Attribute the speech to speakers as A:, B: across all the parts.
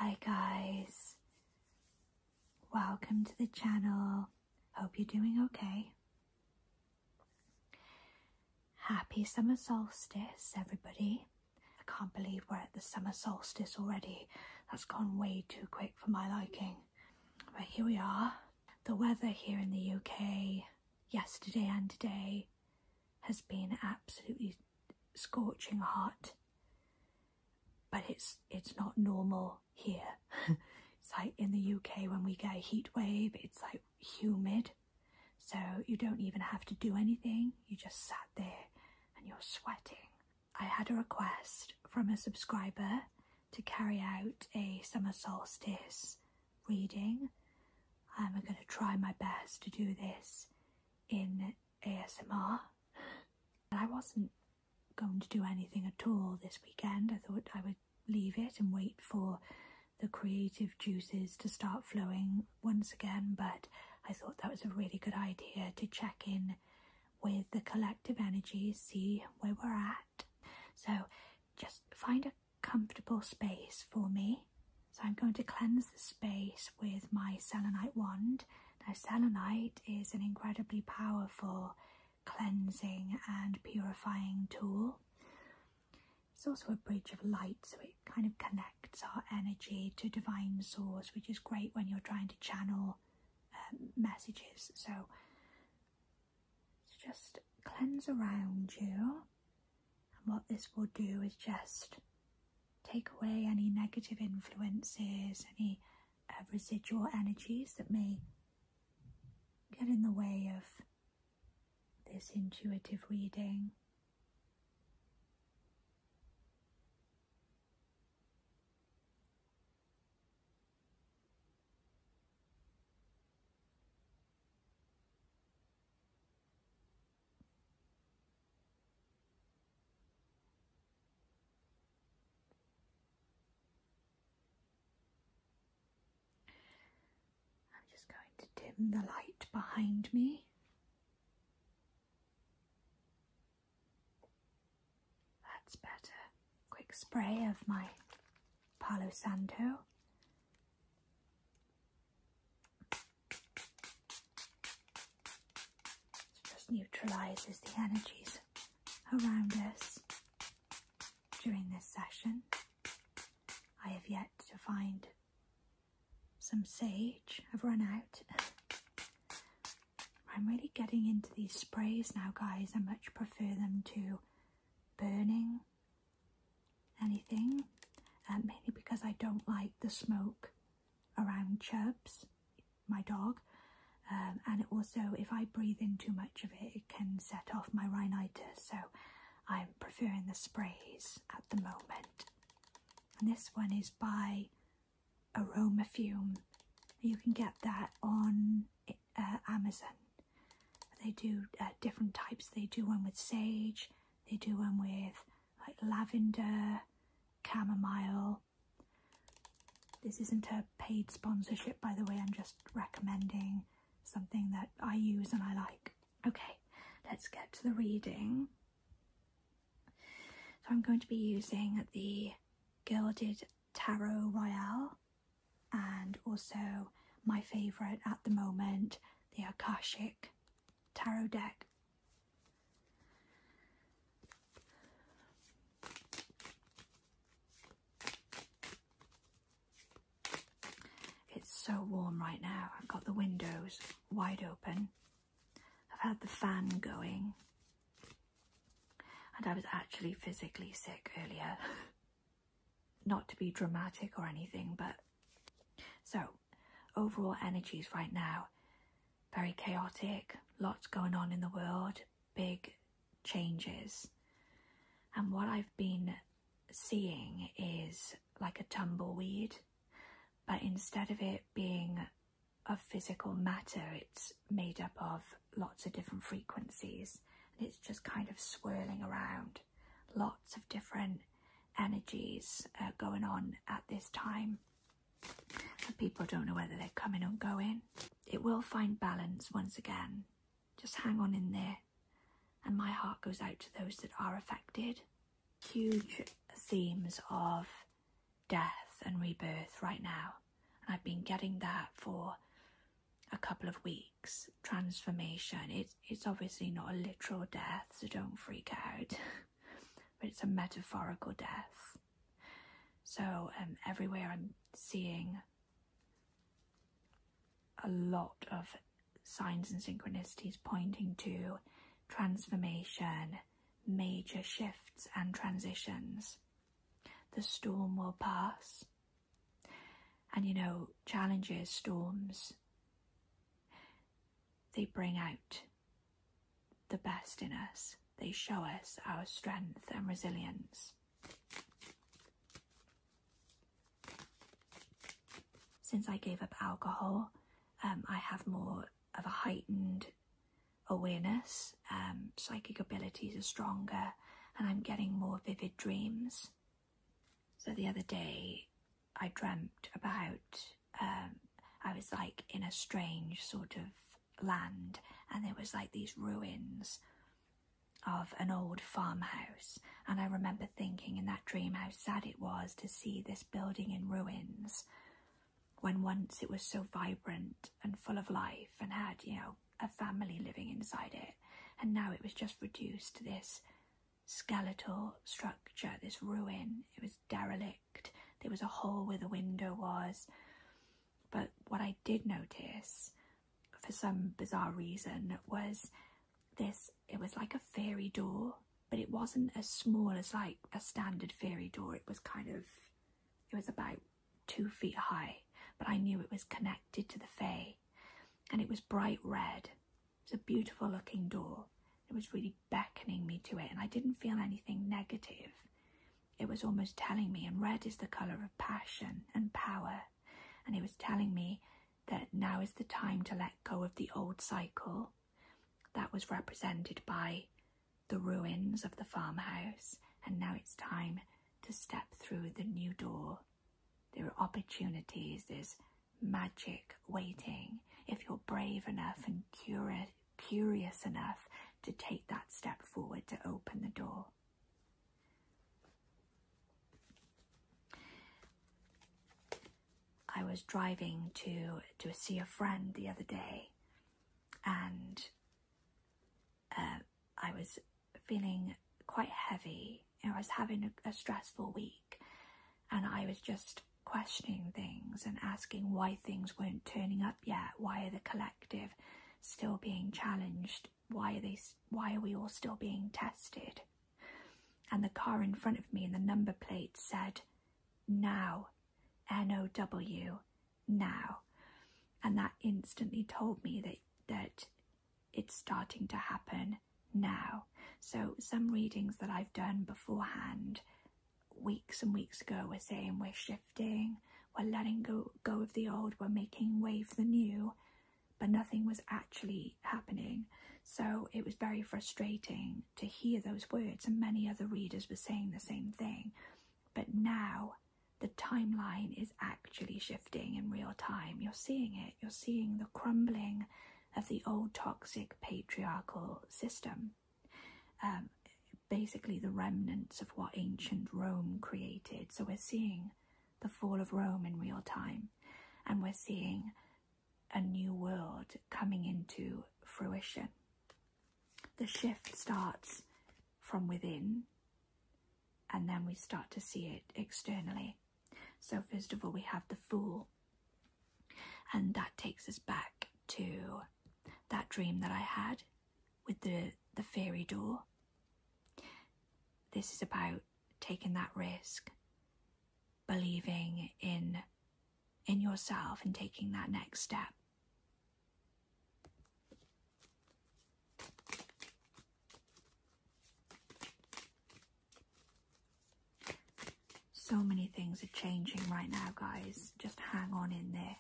A: Hi guys, welcome to the channel. Hope you're doing okay. Happy summer solstice, everybody. I can't believe we're at the summer solstice already. That's gone way too quick for my liking. But here we are. The weather here in the UK yesterday and today has been absolutely scorching hot. But it's not normal here. It's like in the UK when we get a heat wave, it's like humid. So you don't even have to do anything. You just sat there and you're sweating. I had a request from a subscriber to carry out a summer solstice reading. I'm going to try my best to do this in ASMR. I wasn't going to do anything at all this weekend. I thought I would leave it and wait for the creative juices to start flowing once again, but I thought that was a really good idea to check in with the collective energy, see where we're at. So just find a comfortable space for me. So I'm going to cleanse the space with my selenite wand. Now selenite is an incredibly powerful cleansing and purifying tool. It's also a bridge of light, so it kind of connects our energy to divine source, which is great when you're trying to channel messages. So just cleanse around you, and what this will do is just take away any negative influences, any residual energies that may get in the way of this intuitive reading. I'm just going to dim the light behind me. That's better. Quick spray of my Palo Santo. It just neutralizes the energies around us during this session. I have yet to find some sage. I've run out. I'm really getting into these sprays now, guys. I much prefer them to burning anything, mainly because I don't like the smoke around Chubbs, my dog, and also if I breathe in too much of it, it can set off my rhinitis, so I'm preferring the sprays at the moment. And this one is by Aromafume. You can get that on Amazon. They do different types. They do one with sage, they do one with like lavender, chamomile. This isn't a paid sponsorship, by the way. I'm just recommending something that I use and I like. Okay, let's get to the reading. So I'm going to be using the Gilded Tarot Royale and also my favourite at the moment, the Akashic Tarot deck. It's so warm right now. I've got the windows wide open. I've had the fan going. And I was actually physically sick earlier. Not to be dramatic or anything, but... So, overall energies right now, very chaotic. Lots going on in the world. Big changes. And what I've been seeing is like a tumbleweed. But instead of it being of physical matter, it's made up of lots of different frequencies. And it's just kind of swirling around. Lots of different energies going on at this time. And people don't know whether they're coming or going. It will find balance once again. Just hang on in there. And my heart goes out to those that are affected. Huge themes of death and rebirth right now. And I've been getting that for a couple of weeks. Transformation. It's obviously not a literal death, so don't freak out. But it's a metaphorical death. So everywhere I'm seeing a lot of signs and synchronicities pointing to transformation, major shifts and transitions. The storm will pass. And you know, challenges, storms, they bring out the best in us. They show us our strength and resilience. Since I gave up alcohol, I have more of a heightened awareness. Psychic abilities are stronger, and I'm getting more vivid dreams. So the other day, I dreamt about, I was like in a strange sort of land, and there was like these ruins of an old farmhouse. And I remember thinking in that dream how sad it was to see this building in ruins, when once it was so vibrant and full of life and had, you know, a family living inside it. And now it was just reduced to this skeletal structure, this ruin. It was derelict. There was a hole where the window was. But what I did notice, for some bizarre reason, was this, it was like a fairy door, but it wasn't as small as like a standard fairy door. It was kind of, it was about 2 feet high, but I knew it was connected to the fae, and it was bright red. It was a beautiful looking door. It was really beckoning me to it, and I didn't feel anything negative. It was almost telling me, and red is the colour of passion and power, and it was telling me that now is the time to let go of the old cycle that was represented by the ruins of the farmhouse, and now it's time to step through the new door. There are opportunities, there's magic waiting if you're brave enough and curious enough to take that step forward to open the door. I was driving to see a friend the other day, and I was feeling quite heavy. You know, I was having a stressful week, and I was just questioning things and asking why things weren't turning up yet. Why are the collective still being challenged? Why are we all still being tested? And the car in front of me, and the number plate said now, N-O-W, now. And that instantly told me that it's starting to happen now. So some readings that I've done beforehand, weeks and weeks ago, were saying we're shifting, we're letting go of the old, we're making way for the new, but nothing was actually happening. So it was very frustrating to hear those words, and many other readers were saying the same thing. But now the timeline is actually shifting in real time. You're seeing it. You're seeing the crumbling of the old toxic patriarchal system. Basically the remnants of what ancient Rome created. So we're seeing the fall of Rome in real time, and we're seeing a new world coming into fruition. The shift starts from within, and then we start to see it externally. So first of all, we have the Fool, and that takes us back to that dream that I had with the fairy door. This is about taking that risk, believing in yourself, and taking that next step. So many things are changing right now, guys. Just hang on in there.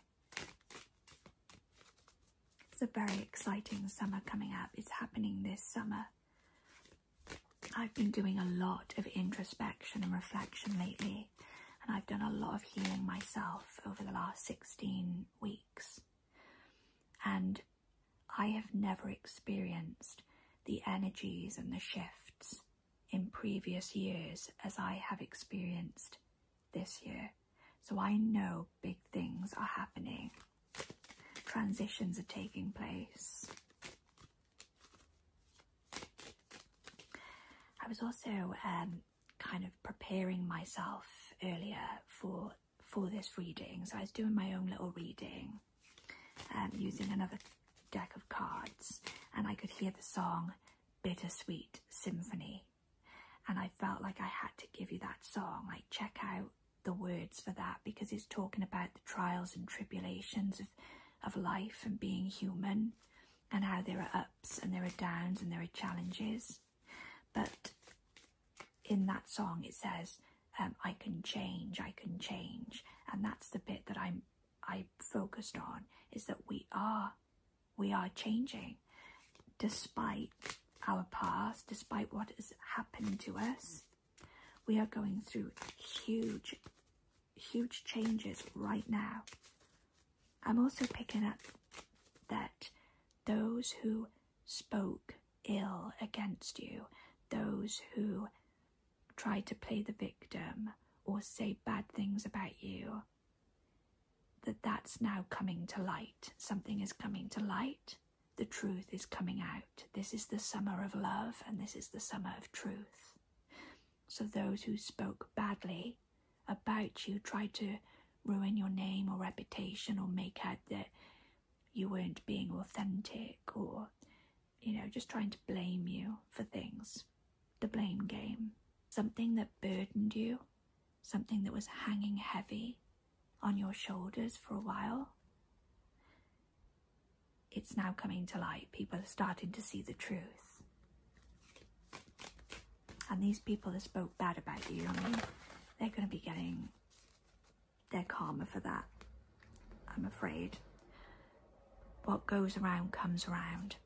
A: It's a very exciting summer coming up. It's happening this summer. I've been doing a lot of introspection and reflection lately, and I've done a lot of healing myself over the last 16 weeks. And I have never experienced the energies and the shifts in previous years as I have experienced this year. So I know big things are happening. Transitions are taking place. I was also kind of preparing myself earlier for this reading. So I was doing my own little reading using another deck of cards, and I could hear the song Bittersweet Symphony, and I felt like I had to give you that song. Like, check out the words for that, because it's talking about the trials and tribulations of life and being human, and how there are ups and there are downs and there are challenges. But in that song it says, I can change, and that's the bit that I focused on, is that we are changing, despite our past, despite what has happened to us. We are going through huge changes right now. I'm also picking up that those who spoke ill against you, those who tried to play the victim or say bad things about you, that's now coming to light. Something is coming to light. The truth is coming out. This is the summer of love, and this is the summer of truth. So those who spoke badly about you, tried to ruin your name or reputation, or make out that you weren't being authentic, or, you know, just trying to blame you for things. The blame game. Something that burdened you, something that was hanging heavy on your shoulders for a while. It's now coming to light. People are starting to see the truth. And these people that spoke bad about you, I mean, they're going to be getting their karma for that, I'm afraid. What goes around comes around.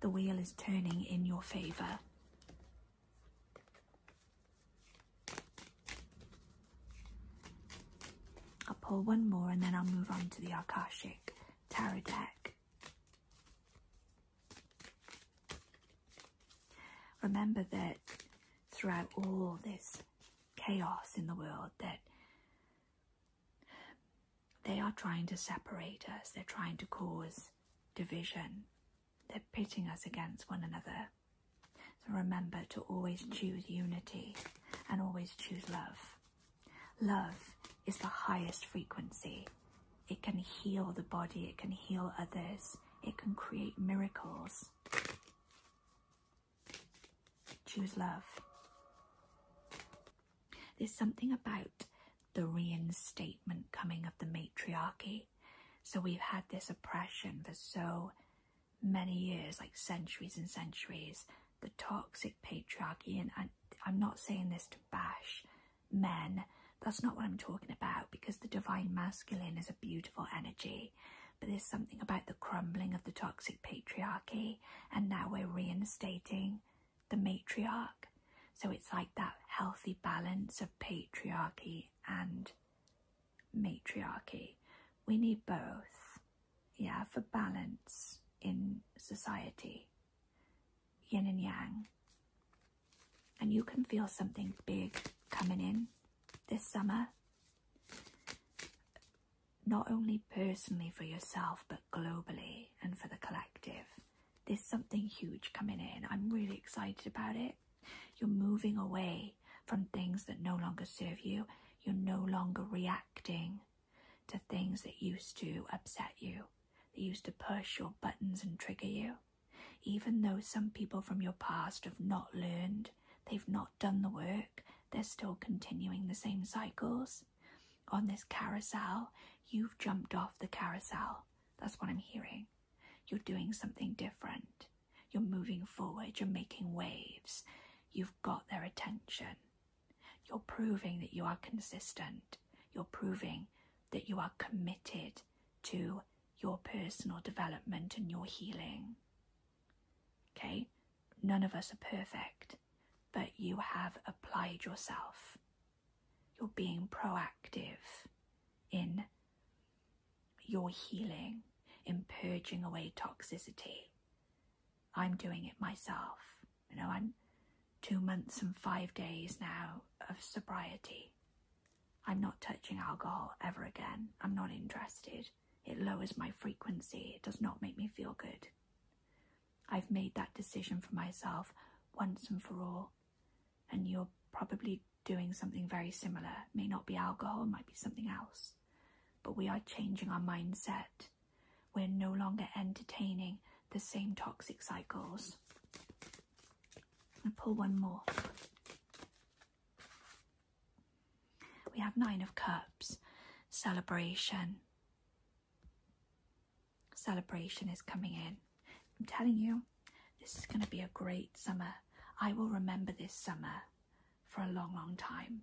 A: The wheel is turning in your favour. I'll pull one more and then I'll move on to the Akashic Tarot deck. Remember that throughout all this chaos in the world, that they are trying to separate us. They're trying to cause division. They're pitting us against one another. So remember to always choose unity and always choose love. Love is the highest frequency. It can heal the body, it can heal others, it can create miracles. Choose love. There's something about the reinstatement coming of the matriarchy. So we've had this oppression for so many years, like centuries and centuries, the toxic patriarchy, and I'm not saying this to bash men. That's not what I'm talking about, because the divine masculine is a beautiful energy. But there's something about the crumbling of the toxic patriarchy, and now we're reinstating the matriarch. So it's like that healthy balance of patriarchy and matriarchy. We need both, yeah, for balance in society. Yin and yang. And you can feel something big coming in this summer, not only personally for yourself, but globally and for the collective. There's something huge coming in. I'm really excited about it. You're moving away from things that no longer serve you. You're no longer reacting to things that used to upset you, that used to push your buttons and trigger you. Even though some people from your past have not learned, they've not done the work, they're still continuing the same cycles. On this carousel, you've jumped off the carousel. That's what I'm hearing. You're doing something different. You're moving forward. You're making waves. You've got their attention. You're proving that you are consistent. You're proving that you are committed to your personal development and your healing. Okay? None of us are perfect, but you have applied yourself. You're being proactive in your healing, in purging away toxicity. I'm doing it myself. You know, I'm 2 months and 5 days now of sobriety. I'm not touching alcohol ever again. I'm not interested. It lowers my frequency. It does not make me feel good. I've made that decision for myself once and for all. And you're probably doing something very similar. It may not be alcohol, it might be something else. But we are changing our mindset. We're no longer entertaining the same toxic cycles. I'll pull one more. We have 9 of Cups. Celebration. Celebration is coming in. I'm telling you, this is going to be a great summer. I will remember this summer for a long, long time.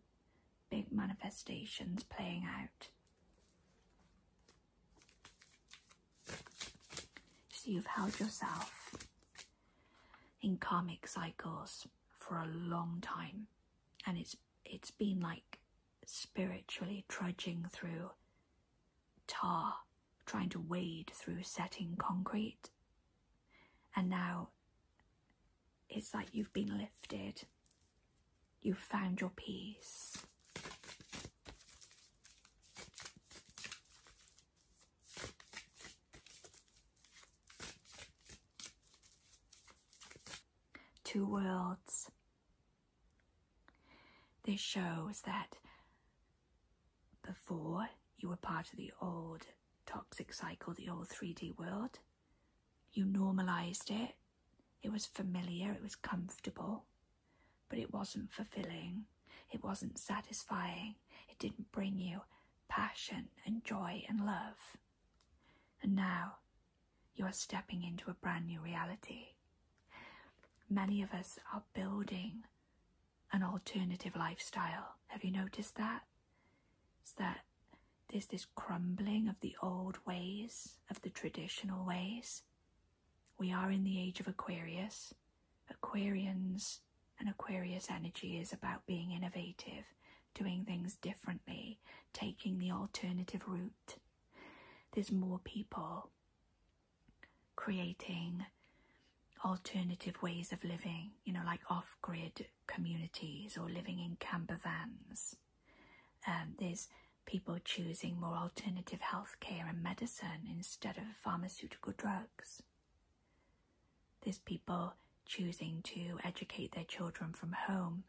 A: Big manifestations playing out. So you've held yourself in karmic cycles for a long time, and it's been like spiritually trudging through tar, trying to wade through setting concrete, and now it's like you've been lifted. You've found your peace. Two worlds. This shows that before you were part of the old toxic cycle, the old 3D world, you normalized it. It was familiar, it was comfortable, but it wasn't fulfilling. It wasn't satisfying. It didn't bring you passion and joy and love. And now you are stepping into a brand new reality. Many of us are building an alternative lifestyle. Have you noticed that? It's that there's this crumbling of the old ways, of the traditional ways. We are in the age of Aquarius. Aquarians and Aquarius energy is about being innovative, doing things differently, taking the alternative route. There's more people creating alternative ways of living, you know, like off-grid communities or living in camper vans. There's people choosing more alternative healthcare and medicine instead of pharmaceutical drugs. There's people choosing to educate their children from home,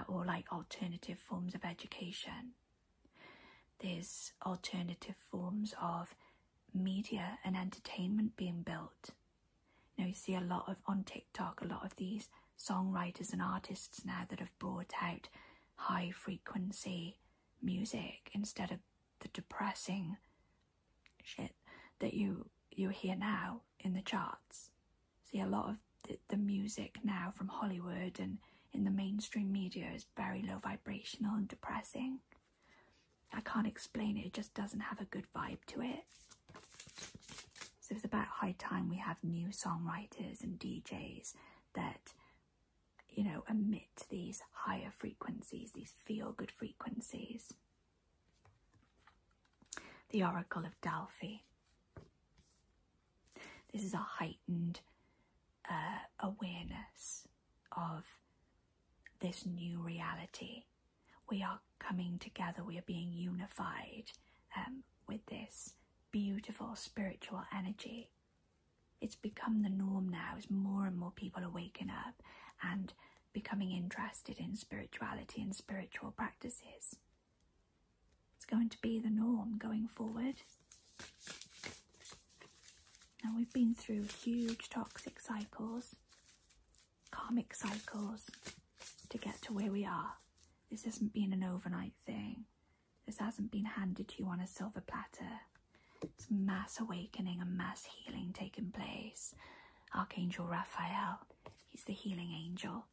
A: or like alternative forms of education. There's alternative forms of media and entertainment being built. You know, you see a lot of, on TikTok, a lot of these songwriters and artists now that have brought out high frequency music instead of the depressing shit that you hear now in the charts. See, a lot of the music now from Hollywood and in the mainstream media is very low vibrational and depressing. I can't explain it, it just doesn't have a good vibe to it. So it's about high time we have new songwriters and DJs that, you know, emit these higher frequencies, these feel-good frequencies. The Oracle of Delphi. This is a heightened awareness of this new reality. We are coming together, we are being unified with this beautiful spiritual energy. It's become the norm now as more and more people are waking up and becoming interested in spirituality and spiritual practices. It's going to be the norm going forward. Now, we've been through huge toxic cycles, karmic cycles, to get to where we are. This hasn't been an overnight thing. This hasn't been handed to you on a silver platter. It's mass awakening and mass healing taking place. Archangel Raphael, he's the healing angel.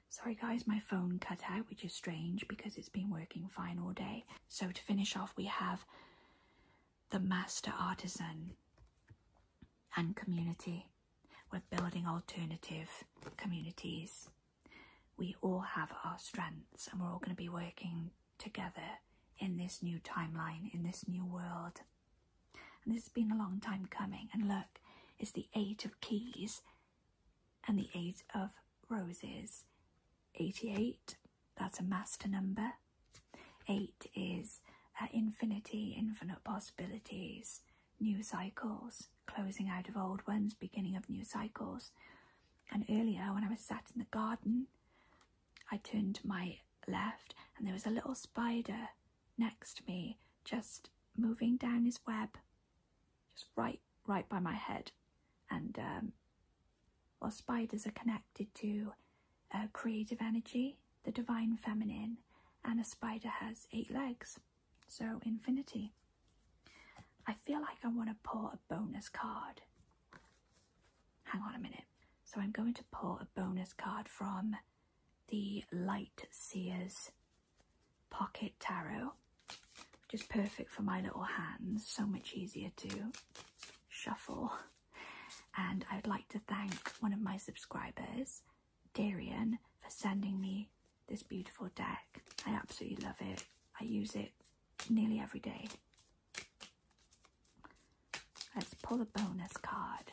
A: Sorry guys, my phone cut out, which is strange because it's been working fine all day. So to finish off, we have the Master Artisan and community. We're building alternative communities. We all have our strengths and we're all going to be working together in this new timeline, in this new world. And this has been a long time coming. And look, it's the 8 of Keys and the 8 of Roses. 88, that's a master number. 8 is infinity, infinite possibilities, new cycles, closing out of old ones, beginning of new cycles. And earlier when I was sat in the garden, I turned to my left and there was a little spider next to me, just moving down his web, just right by my head. And well, spiders are connected to creative energy, the divine feminine, and a spider has 8 legs, so infinity. I feel like I want to pull a bonus card. Hang on a minute. So I'm going to pull a bonus card from the Light Seers Pocket Tarot, which is perfect for my little hands, so much easier to shuffle. And I'd like to thank one of my subscribers, Darian, for sending me this beautiful deck. I absolutely love it. I use it nearly every day. Let's pull a bonus card.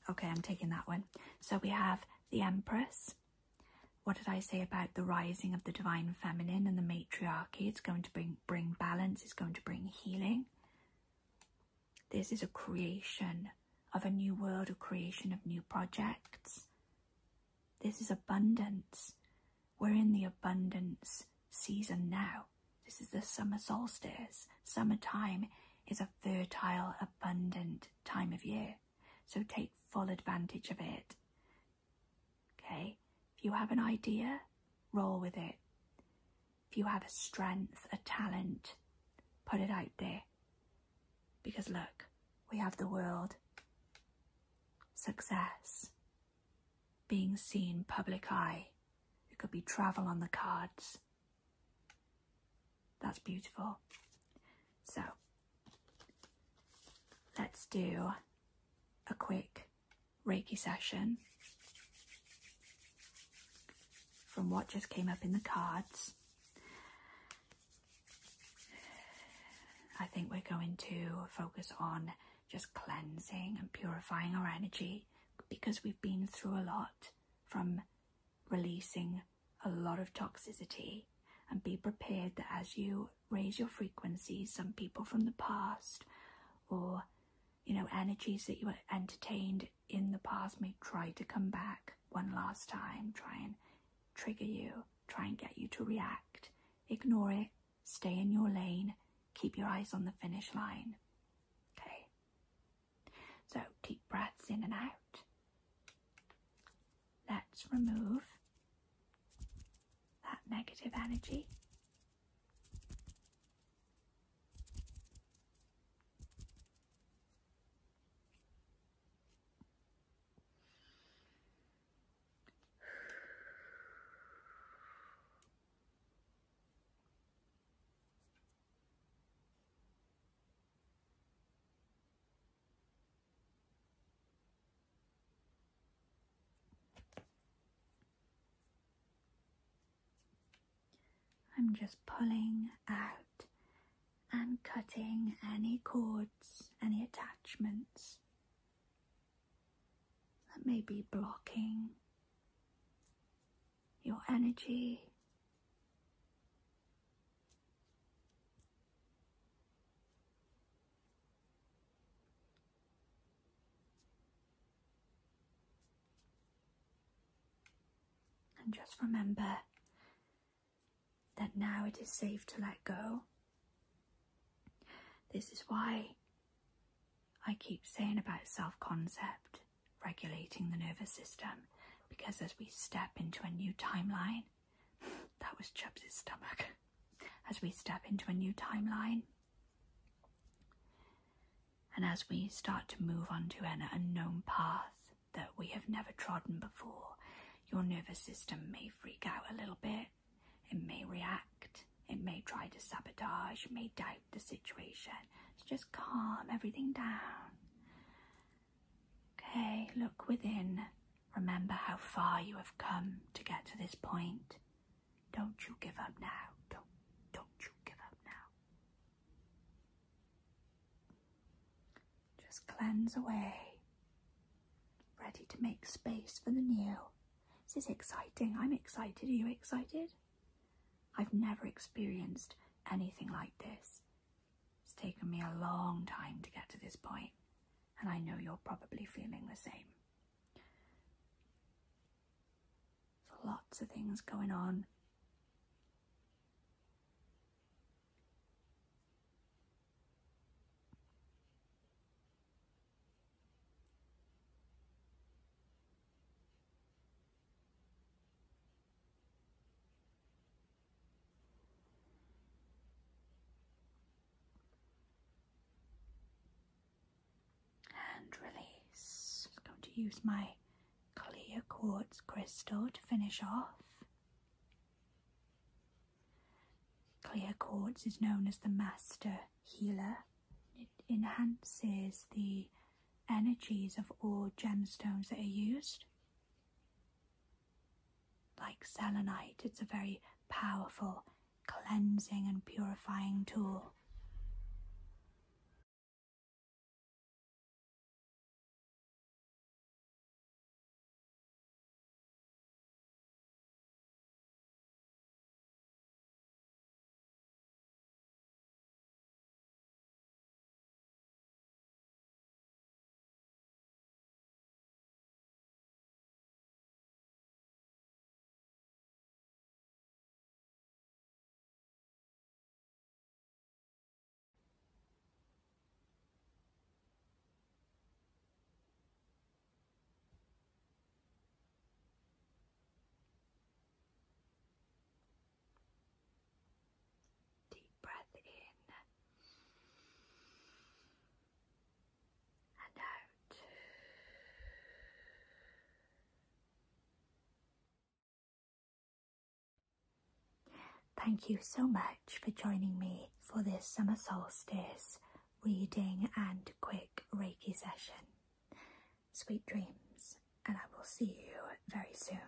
A: Okay, I'm taking that one. So we have the Empress. What did I say about the rising of the divine feminine and the matriarchy? It's going to bring balance. It's going to bring healing. This is a creation of a new world, a creation of new projects. This is abundance. We're in the abundance season now. This is the summer solstice. Summertime is a fertile, abundant time of year. So take full advantage of it. Okay? If you have an idea, roll with it. If you have a strength, a talent, put it out there. Because look, we have the world. Success. Being seen, public eye. It could be travel on the cards. That's beautiful. So, let's do a quick Reiki session from what just came up in the cards. I think we're going to focus on just cleansing and purifying our energy, because we've been through a lot from releasing a lot of toxicity. And be prepared that as you raise your frequencies, some people from the past, or energies that you entertained in the past may try to come back one last time, try and trigger you, try and get you to react. Ignore it, stay in your lane, keep your eyes on the finish line. Okay, so deep breaths in and out. Let's remove that negative energy. I'm just pulling out and cutting any cords, any attachments that may be blocking your energy. And just remember that now it is safe to let go. This is why I keep saying about self-concept, regulating the nervous system, because as we step into a new timeline, that was Chubbs' stomach, as we step into a new timeline, and as we start to move onto an unknown path that we have never trodden before, your nervous system may freak out a little bit. It may react, it may try to sabotage, it may doubt the situation. So just calm everything down. Okay, look within. Remember how far you have come to get to this point. Don't you give up now. Don't you give up now. Just cleanse away. Ready to make space for the new. This is exciting. I'm excited. Are you excited? I've never experienced anything like this. It's taken me a long time to get to this point, and I know you're probably feeling the same. So lots of things going on. And release. I'm going to use my clear quartz crystal to finish off. Clear quartz is known as the master healer. It enhances the energies of all gemstones that are used. Like selenite, it's a very powerful cleansing and purifying tool. Breath in and out. Thank you so much for joining me for this summer solstice reading and quick Reiki session. Sweet dreams, and I will see you very soon.